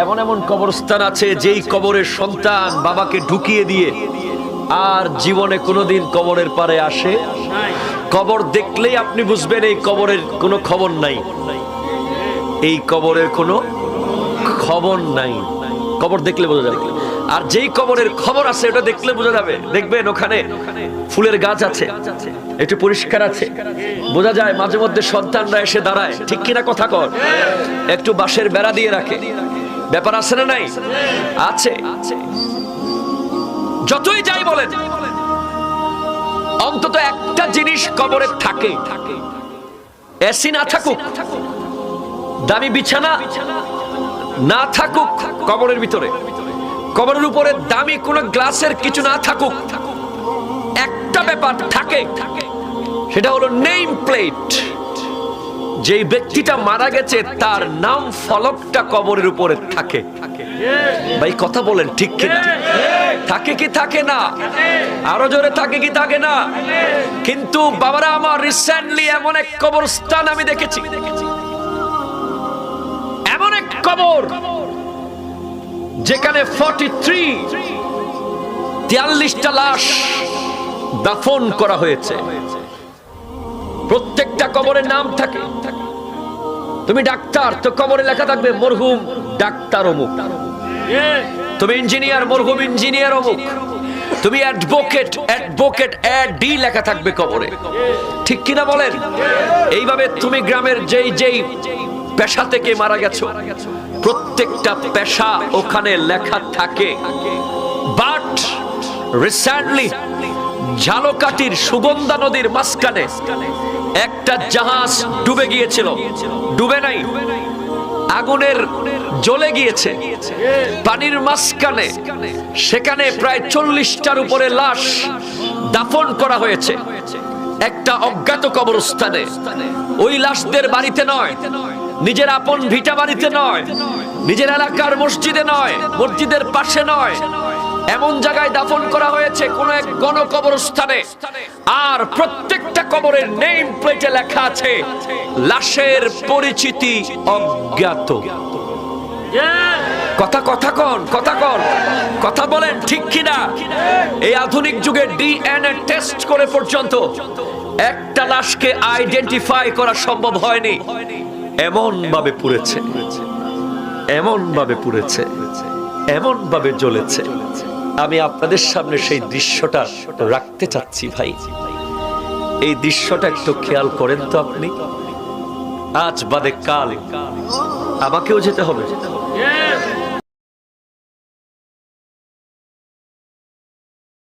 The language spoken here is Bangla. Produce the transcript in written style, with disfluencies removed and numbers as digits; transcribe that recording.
এমন এমন কবরস্থান আছে যেই কবরের সন্তান বাবাকে ঢুকিয়ে দিয়ে আর জীবনে কোনোদিন কবরের পারে আসে? কবর দেখলেই আপনি বুঝবেন এই কবরের কোনো খবর নাই, এই কবরের কোনো খবর নাই। কবর দেখলে বোঝা যাবে। আর যেই কবরের খবর আছে ওটা দেখলে বোঝা যাবে। দেখবেন ওখানে ফুলের গাছ আছে, একটু পরিষ্কার আছে, বোঝা যায়। মাঝে মধ্যে সন্তানরা এসে দাঁড়ায়, ঠিক কিনা কথা কর। একটু বাঁশের বেড়া দিয়ে রাখে, ব্যাপার আছে না নাই? আছে। যতই যাই বলেন, অন্তত একটা জিনিস কবরে থাকে। এসি না থাকুক, দামি বিছানা না থাকুক কবরের ভিতরে, কবরের উপরে দামি কোন গ্লাসের কিছু না থাকুক, একটা ব্যাপার থাকে, সেটা হলো নেম প্লেট। যেই ব্যক্তিটা মারা গেছে তার নাম ফলকটা কবরের উপরে থাকে। ভাই কথা বলেন ঠিক কিনা? থাকে কি থাকে না? আরো জোরে থাকে কি থাকে না? কিন্তু বাবারা আমার, রিসেন্টলি এমন এক কবরস্থান আমি দেখেছি, এমন এক কবর যেখানে 43টা লাশ দাফন করা হয়েছে। প্রত্যেকটা কবরের নাম থাকে। তুমি ডাক্তার তো কবরে লেখা থাকবে মরহুম ডাক্তার অমুক। তুমি ইঞ্জিনিয়ার, মরহুম ইঞ্জিনিয়ার অমুক। তুমি অ্যাডভোকেট ডি লেখা থাকবে কবরে, ঠিক কিনা বলেন? এইভাবে তুমি গ্রামের যেই পেশা থেকে মারা গেছো, প্রত্যেকটা পেশা ওখানে লেখা থাকে। বাট রিসেন্টলি ঝালকাঠির সুগন্ধা নদীর মাঝখানে একটা জাহাজ ডুবে গিয়েছিল। ডুবে নাই, আগুনের জ্বলে গিয়েছে পানির মাঝখানে। সেখানে প্রায় 40টার উপরে লাশ দাফন করা হয়েছে একটা অজ্ঞাত কবরস্থানে। ওই লাশদের বাড়িতে নয়, নিজের আপন ভিটা বাড়িতে নয়, নিজের এলাকার মসজিদে নয়, মসজিদের পাশে নয়, এমন জায়গায় দাফন করা হয়েছে কোন এক গণ কবরস্থানে। আর প্রত্যেকটা কবরের নেম প্লেটে লেখা আছে লাশের পরিচিতি অজ্ঞাত। কথা বলেন ঠিক কিনা? এই আধুনিক যুগে ডিএনএ টেস্ট করে পর্যন্ত একটা লাশকে আইডেন্টিফাই করা সম্ভব হয়নি। এমন ভাবে পুড়েছে, এমন ভাবে পুড়েছে, এমন ভাবে জ্বলেছে। আমি আপনাদের সামনে সেই দৃশ্যটা রাখতে চাচ্ছি ভাই। এই দৃশ্যটা একটু খেয়াল করেন তো আপনি। আজ বাদে কাল আমাকেও যেতে হবে।